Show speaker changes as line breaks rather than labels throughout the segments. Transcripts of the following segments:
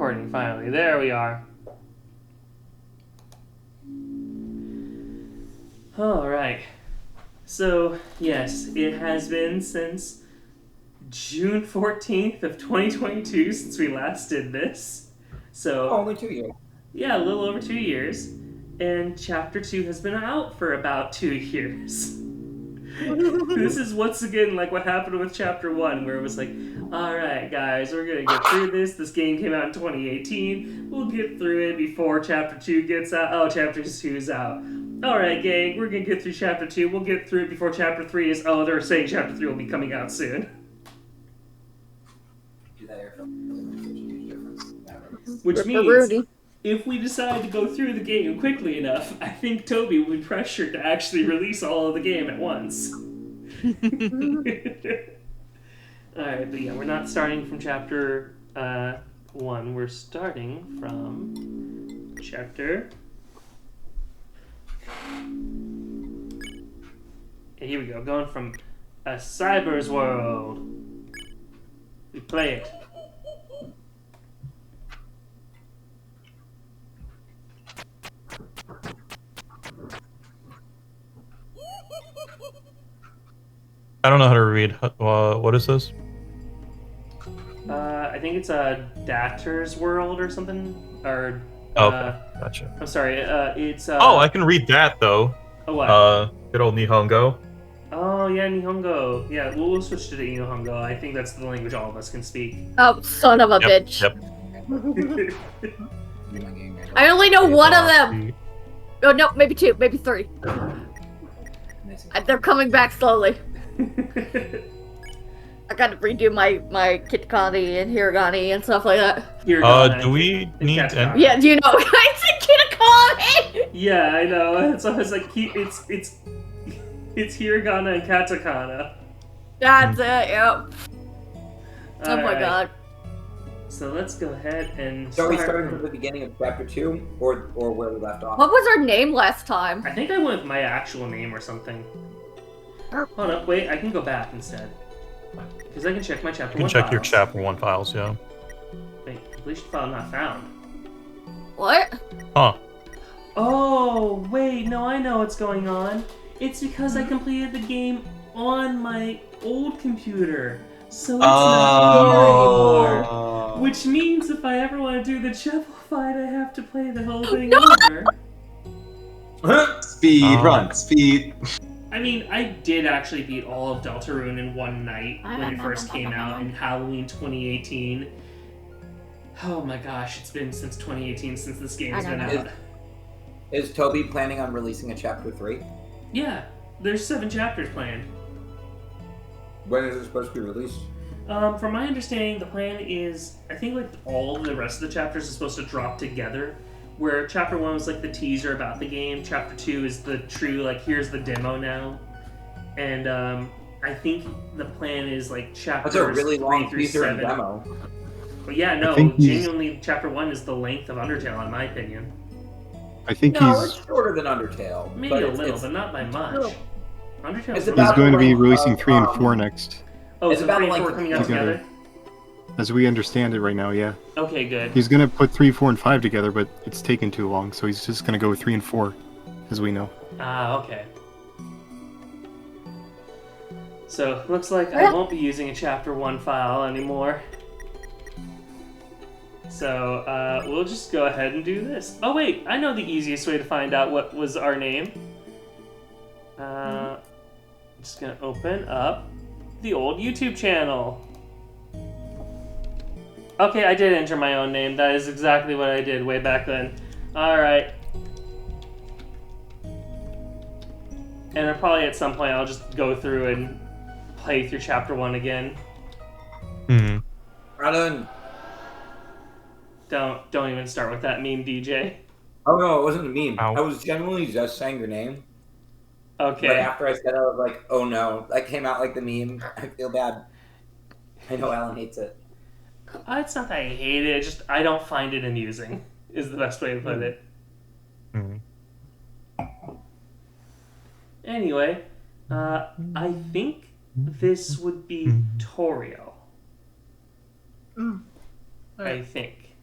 recording finally. There we are. Alright. So, yes, it has been since June 14th of 2022 since we last did this. So
only 2 years.
Yeah, a little over 2 years. And Chapter 2 has been out for about 2 years. This is once again like what happened with Chapter 1, where it was like, alright guys, we're gonna get through this. This game came out in 2018. We'll get through it before Chapter 2 gets out. Oh, Chapter 2 is out. Alright gang, we're gonna get through Chapter 2. We'll get through it before Chapter 3 is... Oh, they're saying Chapter 3 will be coming out soon. Which means... if we decide to go through the game quickly enough, I think Toby will be pressured to actually release all of the game at once. Alright, but yeah, we're not starting from Chapter 1. We're starting from Chapter... Yeah, here we go. Going from a cyber's world. We play it.
I don't know how to read. What is this?
I think it's a Datter's world or something. Or
Okay, gotcha.
I'm sorry. It's
Oh, I can read that though.
Oh, what?
Good old Nihongo.
Oh yeah, Nihongo. Yeah, we'll switch to the Nihongo. I think that's the language all of us can speak.
Oh, son of a bitch.
Yep.
I only know one of them. Oh no, maybe 2, maybe 3. They're coming back slowly. I gotta redo my Kitakami and Hiragani and stuff like that.
Do we need...
Yeah, do you know? I said Kitakami!
Yeah, I know. It's always like, it's Hiragana and Katakana.
That's it, yep. Oh my god.
So let's go ahead and
So are we starting from the beginning of Chapter 2, or where we left off?
What was our name last time?
I think I went with my actual name or something. Hold up, wait, I can go back instead. Because I can check my Chapter 1 files.
You can check your Chapter 1 files, yeah.
Wait, completion file not found.
What?
Huh.
Oh, wait, no, I know what's going on. It's because I completed the game on my old computer. So it's not here anymore. Which means if I ever want to do the shovel fight, I have to play the whole thing over.
Speed, run, speed.
I mean, I did actually beat all of Deltarune in one night when it first came out in Halloween 2018. Oh my gosh, it's been since 2018 since this game has been out.
Is Toby planning on releasing a Chapter 3?
Yeah, there's 7 chapters planned.
When is it supposed to be released?
From my understanding, the plan is, I think like all of the rest of the chapters are supposed to drop together. Where Chapter 1 was like the teaser about the game, Chapter 2 is the true, like, here's the demo now. And I think the plan is like Chapters 3 through 7. That's a really long teaser and demo. But yeah, no, genuinely, Chapter 1 is the length of Undertale, in my opinion.
I think
it's shorter than Undertale.
Maybe a little, but not by much.
He's going to be releasing 3 and 4 next.
Oh, so 3 and 4 coming out together?
As we understand it right now, yeah.
Okay, good.
He's going to put 3, 4, and 5 together, but it's taken too long, so he's just going to go with 3 and 4, as we know.
Ah, okay. So, looks like I won't be using a Chapter 1 file anymore. So, we'll just go ahead and do this. Oh wait, I know the easiest way to find out what was our name. I'm just gonna open up the old YouTube channel. Okay, I did enter my own name. That is exactly what I did way back then. Alright. And probably at some point I'll just go through and play through Chapter 1 again.
Alan!
Don't even start with that meme, DJ.
Oh no, it wasn't a meme.
Ow.
I was genuinely just saying your name.
Okay.
But after I said it, I was like, oh no. That came out like the meme. I feel bad. I know Alan hates it.
It's not that I hate it, just I don't find it amusing, is the best way to put it. Anyway, I think this would be Torio. I think.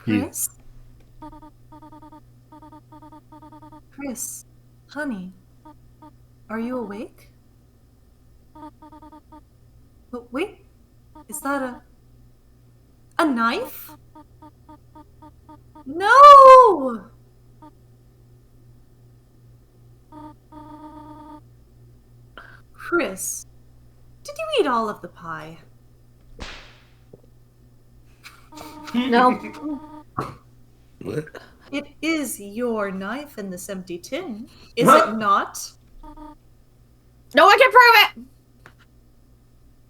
Chris? Chris, honey, are you awake? But wait, is that a knife? No! Chris, did you eat all of the pie?
No.
What?
It is your knife in this empty tin, is it not?
No one can prove it!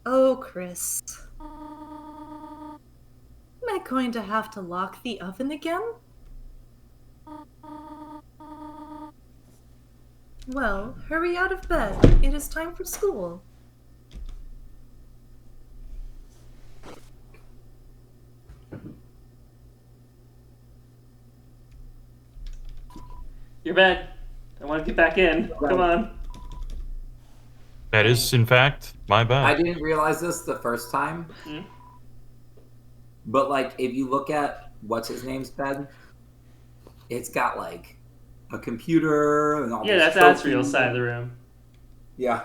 Oh, Chris. Am I going to have to lock the oven again? Well, hurry out of bed. It is time for school.
Your bed. I want to get back in. Come on.
That is, in fact, my
I
bad.
didn't realize this the first time.
Hmm?
But like, if you look at what's his name's bed, it's got like a computer and all.
Yeah,
this
that's
trophies.
Asriel's side of the room.
Yeah.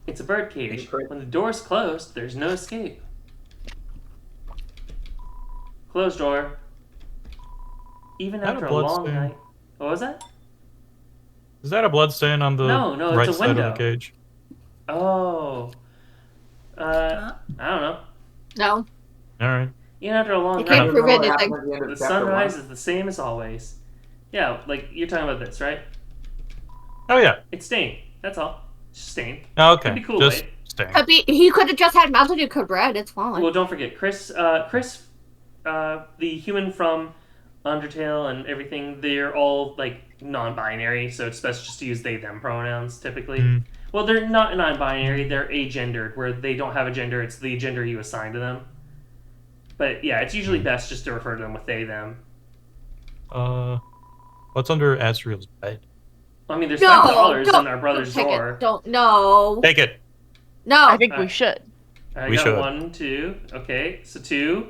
It's a bird cage.
Correct.
When the door's closed, there's no escape. Closed door. Even
Is that
after
a
a long
bloodstain?
night. What was that?
Is that a bloodstain on the
No, it's
right
a
side of
window.
the cage?
Oh.
Huh?
I don't know.
No.
Alright.
Even after a long
You
night,
can't prove
Remember what
anything.
happened at the end of
the
chapter
sunrise
one?
is the same as always. Yeah, like you're talking about this, right?
Oh, yeah.
It's stained. That's all. It's just stained.
Oh,
Could
okay.
be cool,
Just
right?
staying.
He could have just had Mountain Dew Code Red. It's fine.
Well, don't forget, Chris, the human from Undertale and everything, they're all like non-binary, so it's best just to use they/them pronouns typically.
Mm.
Well, they're not non-binary; they're agendered, where they don't have a gender; it's the gender you assign to them. But yeah, it's usually best just to refer to them with they/them.
What's under Asriel's bed?
I mean, there's
No,
$5
don't-
in our brother's
don't take
drawer.
It. Don't. No.
Take it.
No.
I think we should.
I
We
got
should.
1, 2. Okay, so 2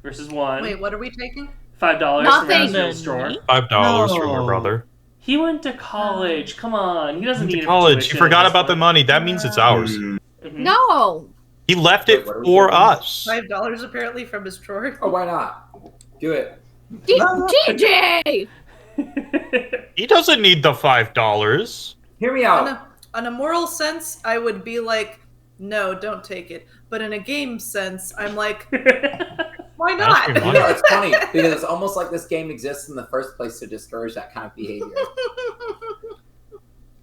versus 1.
Wait, what are we taking?
$5 from
Nothing.
Asriel's drawer.
$5 from your
No.
brother.
He went to college. Come on, he doesn't
Went
need
to
it for
college. You
tuition
forgot
at this
about the
point.
money. That means it's ours.
Mhm.
No.
He left
Wait,
it
what are we
for
doing?
us.
$5 apparently from his drawer.
Oh, why not? Do it.
DJ.
He doesn't need the $5.
Hear me
On
out.
on a moral sense, I would be like, no, don't take it. But in a game sense, I'm like, why not?
That's
You know, it's funny because it's almost like this game exists in the first place to discourage that kind of behavior.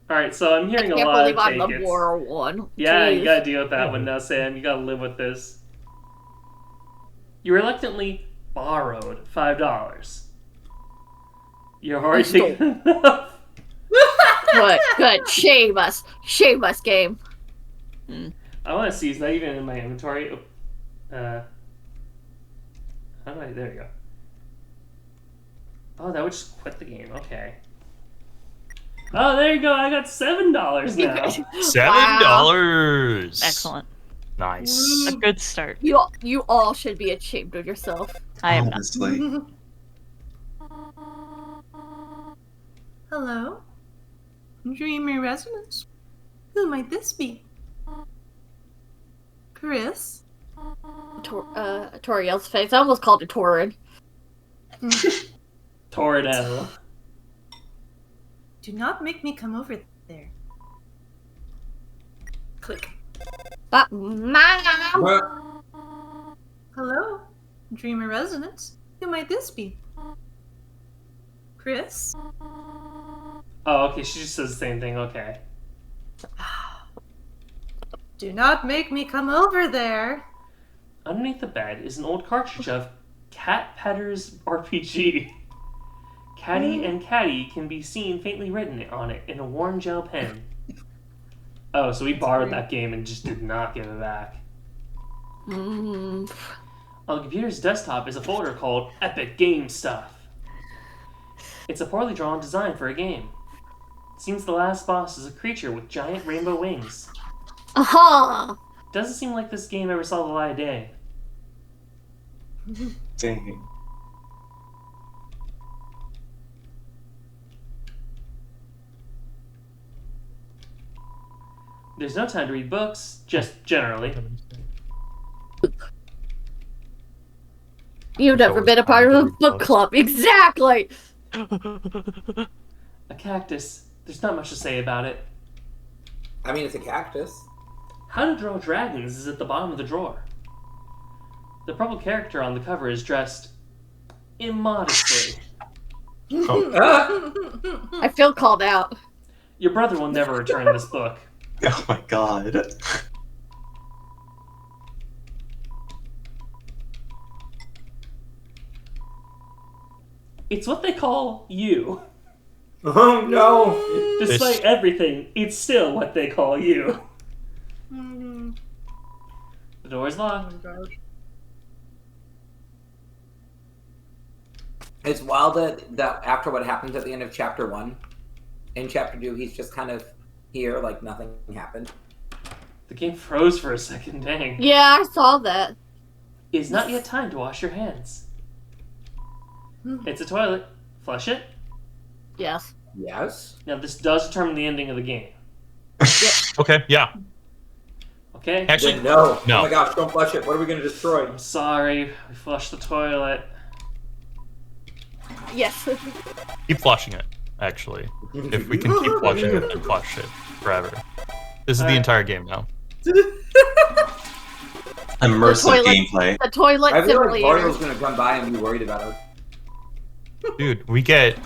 All right, so I'm
I
hearing a
can't
lot
believe
of
I'm the
take-its.
moral one.
Yeah, you
Jeez.
gotta deal with that one now, Sam. You gotta live with this. You reluctantly borrowed $5. You're already
stole.
taking enough.
Good. Shame us, game.
I want to see. Is that even in my inventory? How do I? There you go. Oh, that would just quit the game. Okay. Oh, there you go. I got $7 now.
$7.
Excellent.
Nice.
A good start.
You all should be ashamed of yourself.
I am not.
Honestly.
Hello? Dreamy residence? Who might this be? Chris?
Toriel's face. I almost called it Torrid.
Tornado.
Do not make me come over there. Click.
But Mom!
Well,
Hello? Dreamer residence? Who might this be? Chris?
Oh, okay. She just says the same thing. Okay.
Do not make me come over there.
Underneath the bed is an old cartridge of Cat Petter's RPG. Caddy and Caddy can be seen faintly written on it in a worn gel pen. Oh, so we borrowed that game and just did not give it back.
Mm.
On the computer's desktop is a folder called Epic Game Stuff. It's a poorly drawn design for a game. It seems the last boss is a creature with giant rainbow wings.
Aha!
Doesn't seem like this game ever saw the light of day.
Dang.
There's no time to read books, just generally.
You've never been a part of a book club. Exactly!
A cactus. There's not much to say about it.
I mean, it's a cactus.
How to Draw Dragons is at the bottom of the drawer. The purple character on the cover is dressed immodestly.
I feel called out.
Your brother will never return this book.
Oh my god.
It's what they call you.
Oh no!
Despite everything, it's still what they call you.
Mhm.
The door's
Oh
locked.
my gosh.
It's wild that after what happens at the end of chapter 1, in chapter 2, he's just kind of here, like nothing happened.
The game froze for a second, dang.
Yeah, I saw that.
It's not yet time to wash your hands. It's a toilet. Flush it.
Yes.
Yes.
Now, this does determine the ending of the game.
Okay, yeah.
Okay?
Actually,
Then no.
no.
Oh my gosh, don't flush it. What are we going to destroy?
I'm sorry. We flushed the toilet.
Yes.
keep flushing it, actually. If we can keep flushing it, then flush it forever. This is the entire game now.
Immersive
toilet.
gameplay.
The toilet
I feel like
simulator.
Mario's going to come by and be worried about us.
Dude, we get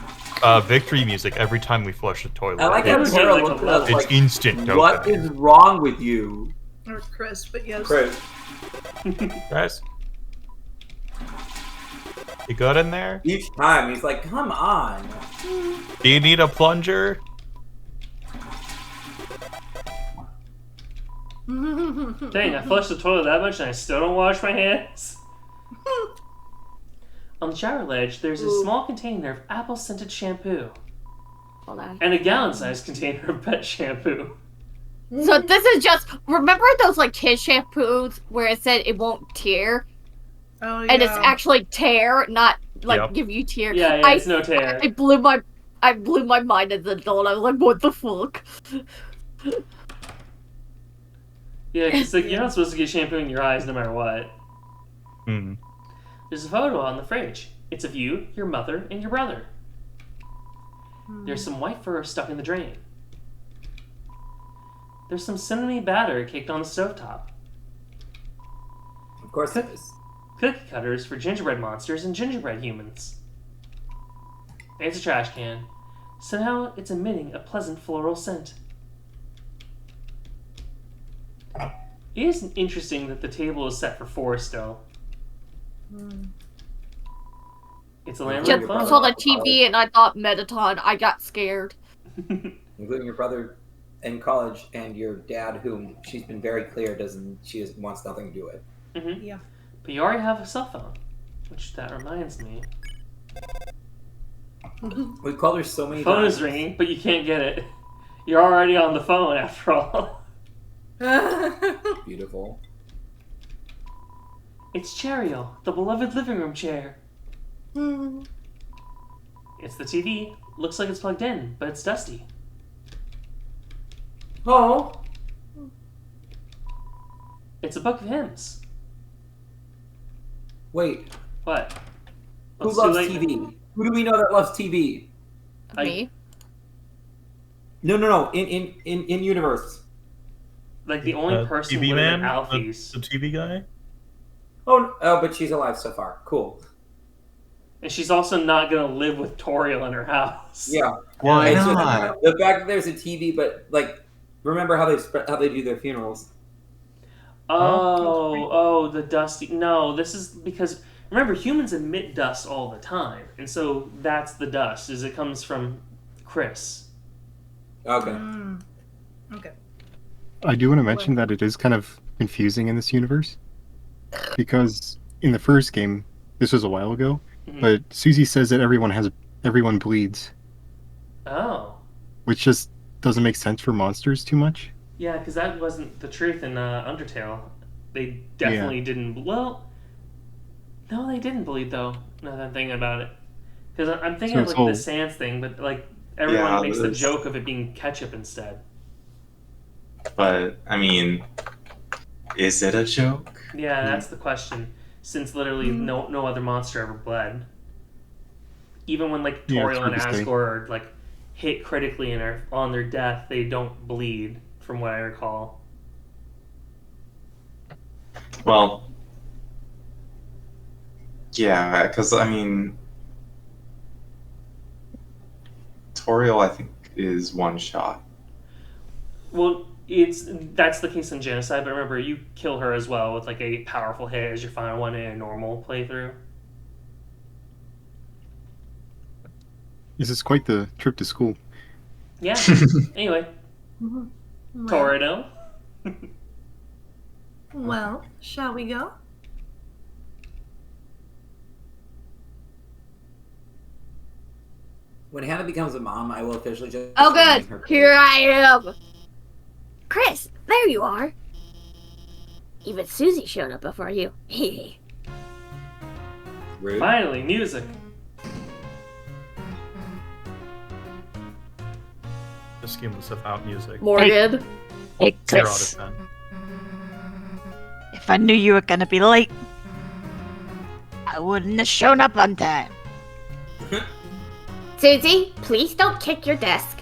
victory music every time we flush the toilet.
I like how
It's
Tara
like
looks
a
at us
It's
like,
instant
what
dopamine.
is wrong with you?
Or Chris, but yes.
Chris.
Guys? You good in there?
Each time, he's like, come on.
Do you need a plunger?
Dang, I flushed the toilet that much and I still don't wash my hands? On the shower ledge, there's a small container of apple-scented shampoo
Hold on.
and a gallon-sized container of pet shampoo.
So this is just, remember those like kid shampoos where it said it won't tear?
Oh yeah.
And it's actually tear, not like
Yep.
give you tear.
Yeah, it's no tear.
I blew my mind as an adult. I was like, what the fuck?
Yeah, because like, you're not supposed to get shampoo in your eyes no matter what.
Hmm.
There's a photo on the fridge. It's of you, your mother, and your brother. There's some white fur stuck in the drain. There's some cinnamon batter caked on the stovetop.
Of course it is.
Cookie cutters for gingerbread monsters and gingerbread humans. It's a trash can. Somehow it's emitting a pleasant floral scent. It is interesting that the table is set for 4 still. It's a landline
Just
phone.
saw the TV and I thought Metaton. I got scared.
Including your brother in college and your dad, whom she's been very clear wants nothing to do with.
Mm-hmm.
Yeah.
But you already have a cell phone, which that reminds me.
We've called her so many
Phone
times.
is ringing, but you can't get it. You're already on the phone after all.
Beautiful.
It's Cherio, the beloved living room chair. It's the TV. Looks like it's plugged in, but it's dusty.
Oh.
It's a book of hymns.
Wait.
What?
Who
It's
loves
too late.
TV? Who do we know that loves TV?
Me?
No. In universe.
Like the only person
TV
living
man?
in Alfie's.
The TV guy?
Oh, but she's alive so far. Cool.
And she's also not gonna live with Toriel in her house.
Yeah.
Why
It's just
not?
the fact that there's a TV, but like, remember how they do their funerals?
Oh, the dusty. No, this is because remember humans emit dust all the time, and so that's the dust. Is it comes from Chris.
Okay.
Okay.
I do want to mention that it is kind of confusing in this universe because in the first game, this was a while ago,
Mhm.
but Susie says that everyone bleeds,
Oh.
which just doesn't make sense for monsters too much.
Yeah, because that wasn't the truth in Undertale. They definitely didn't. Well, no, they didn't bleed though. Now that I'm thinking about it, because I'm thinking
So
of
it's
like
all-
the Sans thing, but like everyone
Yeah,
makes
but
the
it's-
joke of it being ketchup instead.
But I mean, is it a joke?
Yeah, that's the question. Since literally no other monster ever bled. Even when like
Yeah, it's
Toriel and
hard to say.
Asgore are like hit critically and are on their death, they don't bleed, from what I recall.
Well, yeah, because I mean, Toriel I think is one shot.
Well, that's the case in Genocide, but remember you kill her as well with like a powerful hit as your final one in a normal playthrough.
This is quite the trip to school.
Yeah. Anyway,
Well,
Toriel.
well, shall we go?
When Hannah becomes a mom, I will officially just.
Oh,
name
good.
her
Here I am. Chris, there you are. Even Susie showed up before you.
Rude.
Finally, music.
This game was without music.
Morgan.
Hey,
0
Chris.
out of 10.
If I knew you were gonna be late, I wouldn't have shown up on time.
Susie, please don't kick your desk.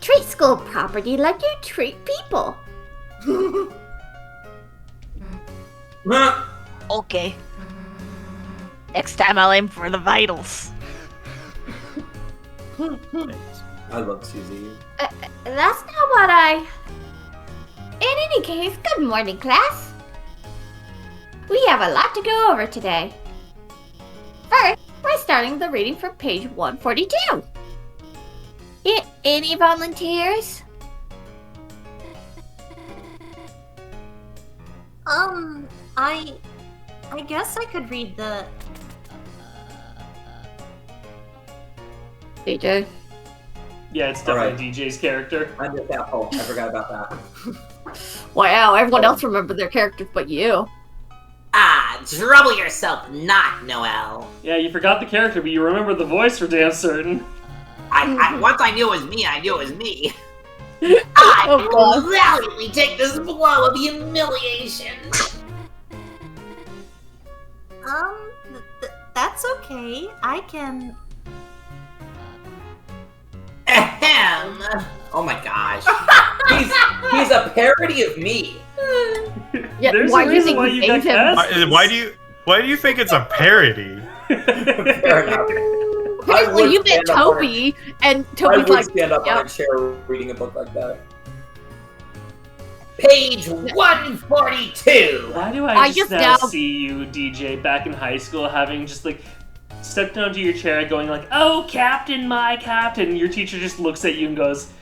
Treat school property like you treat people.
Okay. Next time I'll aim for the vitals.
Thanks.
I love Susie.
That's not what I... In any case, good morning, class. We have a lot to go over today. First, we're starting the reading from page 142. Any volunteers?
I guess I could read the.
DJ.
Yeah, it's definitely DJ's character.
I'm just asshole. I forgot about that.
Wow, everyone else remembered their characters but you.
Ah, trouble yourself not, Noel.
Yeah, you forgot the character, but you remember the voice for damn certain.
Once I knew it was me, I knew it was me. I
Oh, God.
will valiantly take this blow of humiliation.
That's okay. I can.
Ahem. Oh my gosh.
He's a parody of me.
Yeah,
There's
why
a
do you
reason
think
why
we
you
named
got
him?
cast.
Why do you think it's a parody?
Fair enough.
Apparently you meant
stand up on
Toby, and
I
Toby's
would
like,
stand up
yep.
on a chair reading a book like that.
Page 142.
Why do
I
I just
just
now
now-
see you, DJ, back in high school, having just like stepped down to your chair, going like, "Oh, Captain, my Captain." Your teacher just looks at you and goes,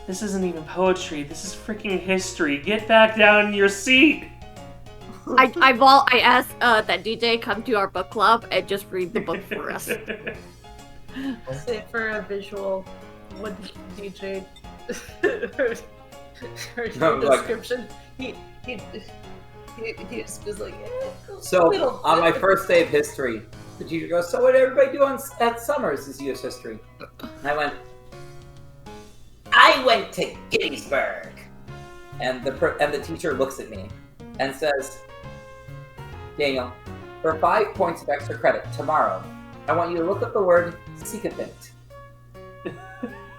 "This isn't even poetry. This is freaking history. Get back down in your seat."
I asked that DJ come to our book club and just read the book for us.
Say for a visual, what DJ or
No, like-
description, he's just like.
So,
little-
on my first day of history, the teacher goes, "So what did everybody do at Summers this year's history?" And I went to Gettysburg. And the teacher looks at me and says, "Daniel, for 5 points of extra credit tomorrow, I want you to look up the word sycophant."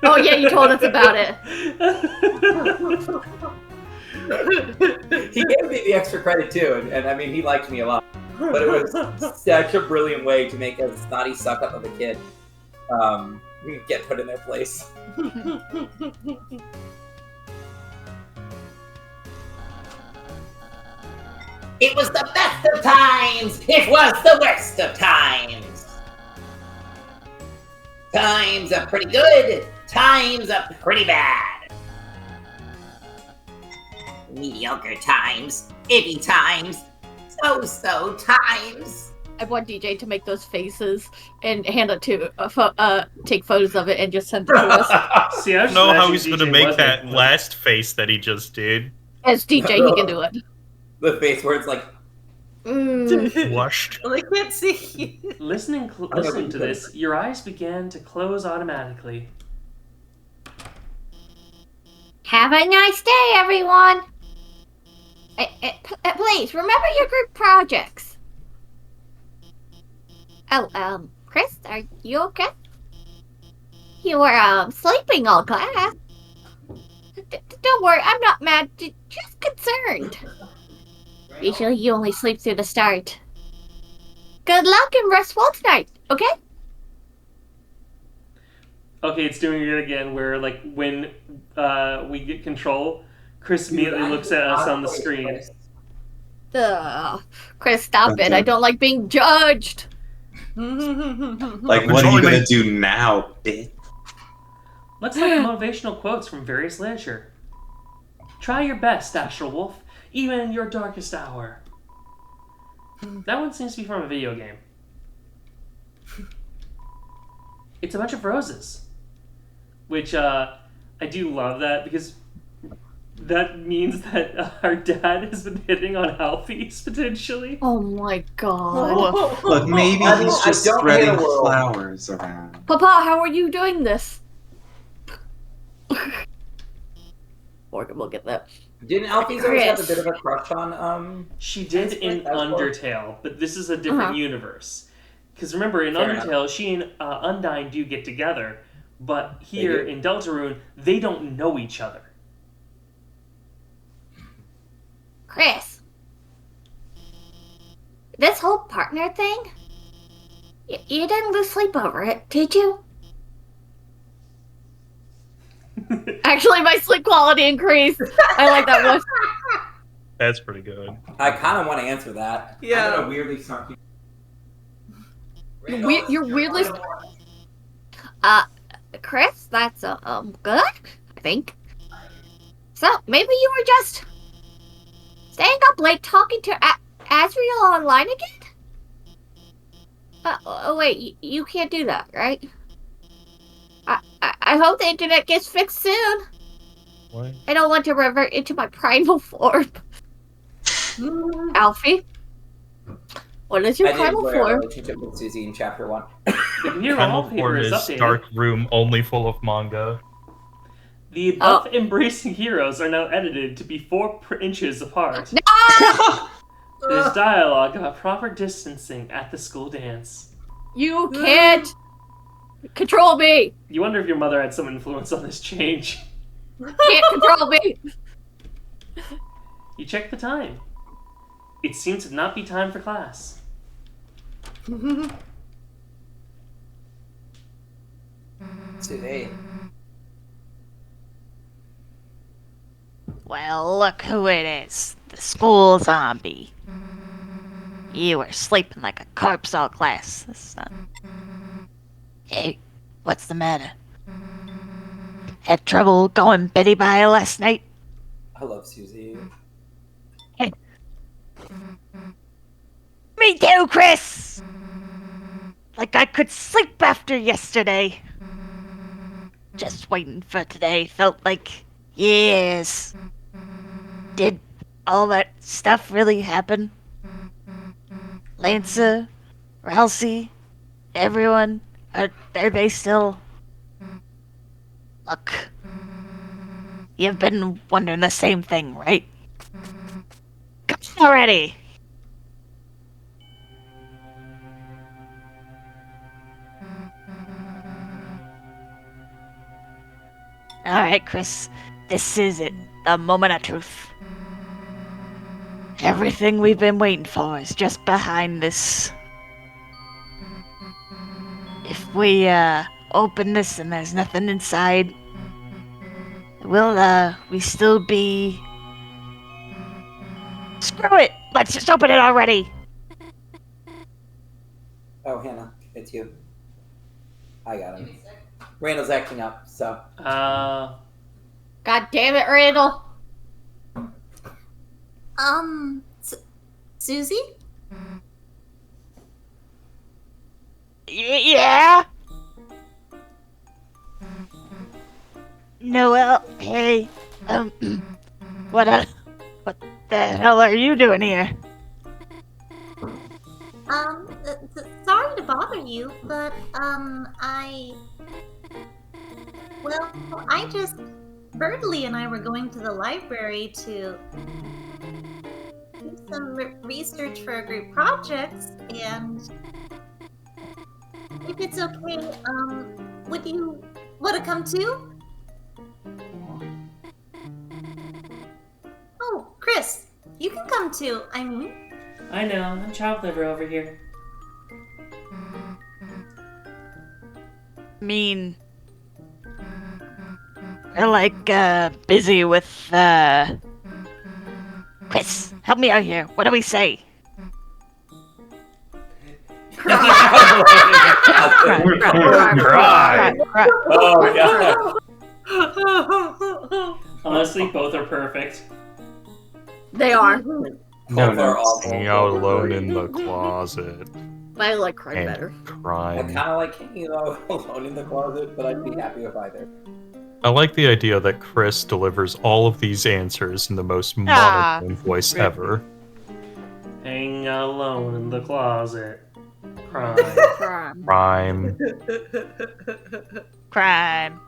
Oh yeah, you told us about it.
He gave me the extra credit too, and I mean, he liked me a lot. But it was such a brilliant way to make a snotty suck up of a kid get put in their place.
It was the best of times. It was the worst of times. Times are pretty good. Times are pretty bad. Mediocre times. Iffy times. So times.
I want DJ to make those faces and hand it to take photos of it and just send it to us.
See, I
I
just
don't know how
imagine
he's
DJ
gonna make
was
that
making
last face that he just did.
As DJ, he can do it.
The face where it's like,
Flushed.
Well, I can't see.
Listening to this, your eyes began to close automatically.
Have a nice day, everyone. Please remember your group projects. Oh, Chris, are you okay? You were sleeping all class. Don't worry, I'm not mad. Just concerned. Usually, you only sleep through the start. Good luck and rest well tonight. Okay?
Okay, it's doing it again. Where like when we get control, Chris immediately looks at us on the screen.
Ugh. Chris, stop it.
Okay.
I don't like being judged.
Like, what are you gonna do now, bitch?
Let's like motivational quotes from various literature. Try your best, Astral Wolf, even in your darkest hour. That one seems to be from a video game. It's a bunch of roses. Which, I do love that, because that means that our dad has been hitting on Alfie's, potentially.
Oh my god.
Look, maybe
I mean,
he's just
I don't hate
spreading
a world.
flowers around.
Papa, how are you doing this? Morgan will get that.
Didn't Alfie's always have a bit of a crush on,
She did in Undertale, but this is a different universe. Because remember, in
Fair
Undertale, she and Undyne do get together, but here in Deltarune, they don't know each other.
Chris, this whole partner thing, you didn't lose sleep over it, did you? Actually, my sleep quality increased. I like that one.
That's pretty good.
I kind of want to answer that.
Yeah.
I'm gonna weirdly snarky.
You're weirdly... Chris, that's, good, I think. So, maybe you were just staying up late talking to Azriel online again? Oh wait, you can't do that, right? I hope the internet gets fixed soon.
What?
I don't want to revert into my primal form. Alfie? What is your primal
I did our
form?
relationship with Susie in chapter 1.
Your
Primal
wallpaper
form
is
is
updated.
dark room only full of manga.
The buff embracing heroes are now edited to be 4 inches apart. There's dialogue about proper distancing at the school dance.
You can't control me.
You wonder if your mother had some influence on this change.
Can't control me.
You check the time. It seems to not be time for class.
Today.
Well, look who it is. The school zombie. You were sleeping like a corpse all class. Hey, what's the matter? Had trouble going Betty by last night?
I love Susie.
Hey. Me too, Chris! Like I could sleep after yesterday. Just waiting for today felt like years. Did all that stuff really happen? Lancer, Ralsei, everyone, are they still... Look, you've been wondering the same thing, right? Come on already! Alright, Chris, this is it. The moment of truth. Everything we've been waiting for is just behind this. If we, open this and there's nothing inside, will, we still be... Screw it! Let's just open it already!
Oh, Hannah, it's you. I got him. Randall's acting up, so.
God damn it, Randall.
Susie?
Yeah? Noelle, hey, what the hell are you doing here?
Sorry to bother you, but, Birdley and I were going to the library to do some research for a group projects, and if it's okay, would you want to come too? Oh, Chris, you can come too. I mean,
I know, I'm child liver over here.
Mean. We're like busy with Chris, help me out here. What do we say?
Cry.
Oh god.
Honestly, both are perfect.
They are.
Both are awful.
Hanging out alone in the closet.
I like crying
And
better.
I
crime.
kind of like hanging out alone in the closet, but I'd be happy with either.
I like the idea that Chris delivers all of these answers in the most
Ah.
monotone voice ever.
Hanging out alone in the closet. Crying.
Crime.
Crime.
Crime.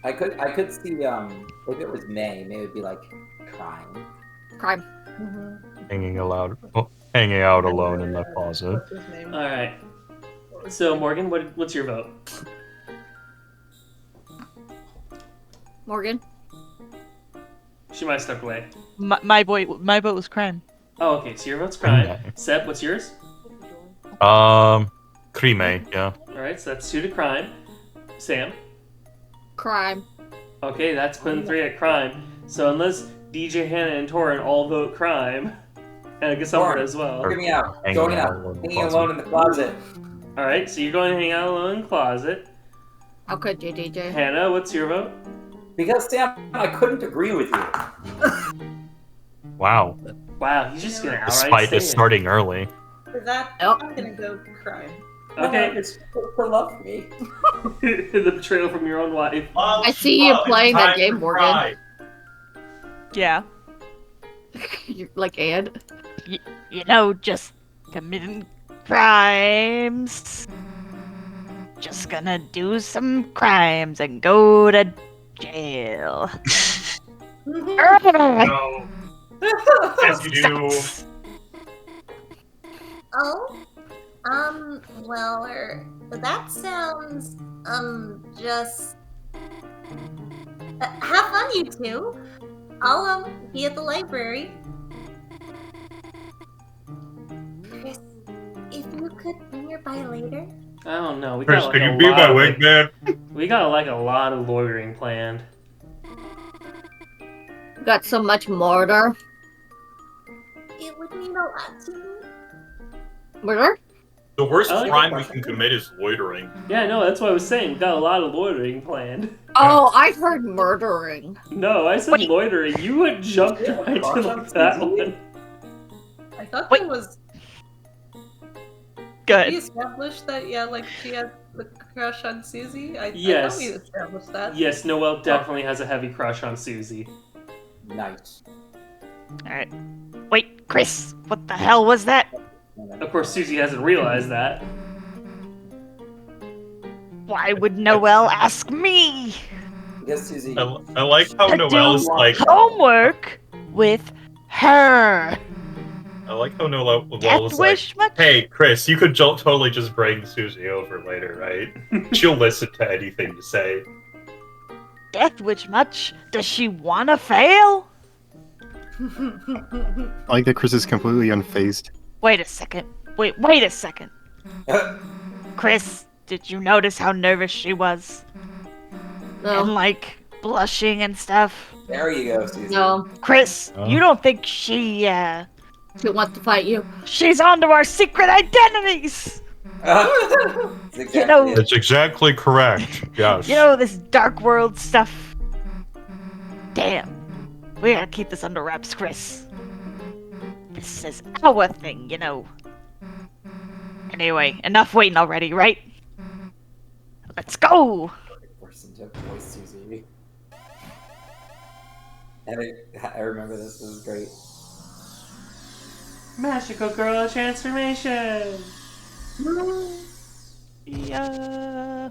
I could see if it was May would be like crying.
Crime.
Hanging out alone in the closet.
What's his name?
Alright. So, Morgan, what's your vote?
Morgan.
She might have stepped away.
My vote was crime.
Oh, okay, so your vote's crime.
Okay.
Seb, what's yours?
Crime, yeah.
Alright, so that's 2 to crime. Sam?
Crime.
Okay, that's putting 3 at crime. So unless DJ, Hannah, and Torin all vote crime, and I guess Umber as well.
Hear me out.
Hanging
Join
out
up.
alone in the
Hanging
closet.
alone in the closet.
Alright, so you're going to hang out alone in the closet.
Okay, JJ.
Hannah, what's your vote?
Because Sam, I couldn't agree with you.
Wow.
Wow, he's just gonna outright
Despite
say
it starting early.
For that,
Yep.
I'm gonna go crime.
Okay,
It's for love me.
the betrayal from your own wife.
I see you playing that game, Morgan.
Yeah.
You're like, and?
You know, just committing crimes. Just gonna do some crimes and go to jail.
No. Yes, you do.
oh, well, that sounds, just. Have fun, you two. I'll, be at the library. Chris, if you could be nearby later.
I don't know. We
Chris,
got
can
like
you
a
be
lot
my
of,
wingman?
We got like a lot of loitering planned.
Got so much murder.
It would mean a lot to me.
Murder?
The worst
I like
crime
that
we
question.
can commit is loitering.
Yeah, no, that's what I was saying. We got a lot of loitering planned.
Oh, I heard murdering.
No, I said
Wait.
loitering. You would jump right to like that one.
I thought
Wait.
that was.
Good.
We established that, yeah, like she had the crush on Susie. I
Yes.
thought we established that.
Yes, Noelle definitely has a heavy crush on Susie.
Nice.
Alright. Wait, Chris, what the hell was that?
Of course, Susie hasn't realized that.
Why would Noelle ask me
Because Susie.
I like how
to
Noelle's
do
like.
homework with her?
I like how Noelle was
Death
like.
wish much?
Hey, Chris, you could totally just bring Susie over later, right? She'll listen to anything you say.
Death wish much? Does she wanna fail?
I like that Chris is completely unfazed.
Wait a second. Wait a second. Chris, did you notice how nervous she was?
No.
And like blushing and stuff?
There you go, Susie.
No.
Chris,
Oh.
you don't think she
She wants to fight you.
she's onto our secret identities?
That's exactly
You know-
it.
That's exactly correct. Yes.
You know, this dark world stuff. Damn. We gotta keep this under wraps, Chris. This is our thing, you know. Anyway, enough waiting already, right? Let's go!
Person to voice Susie. And I remember this was great.
Magical girl transformation.
Yeah.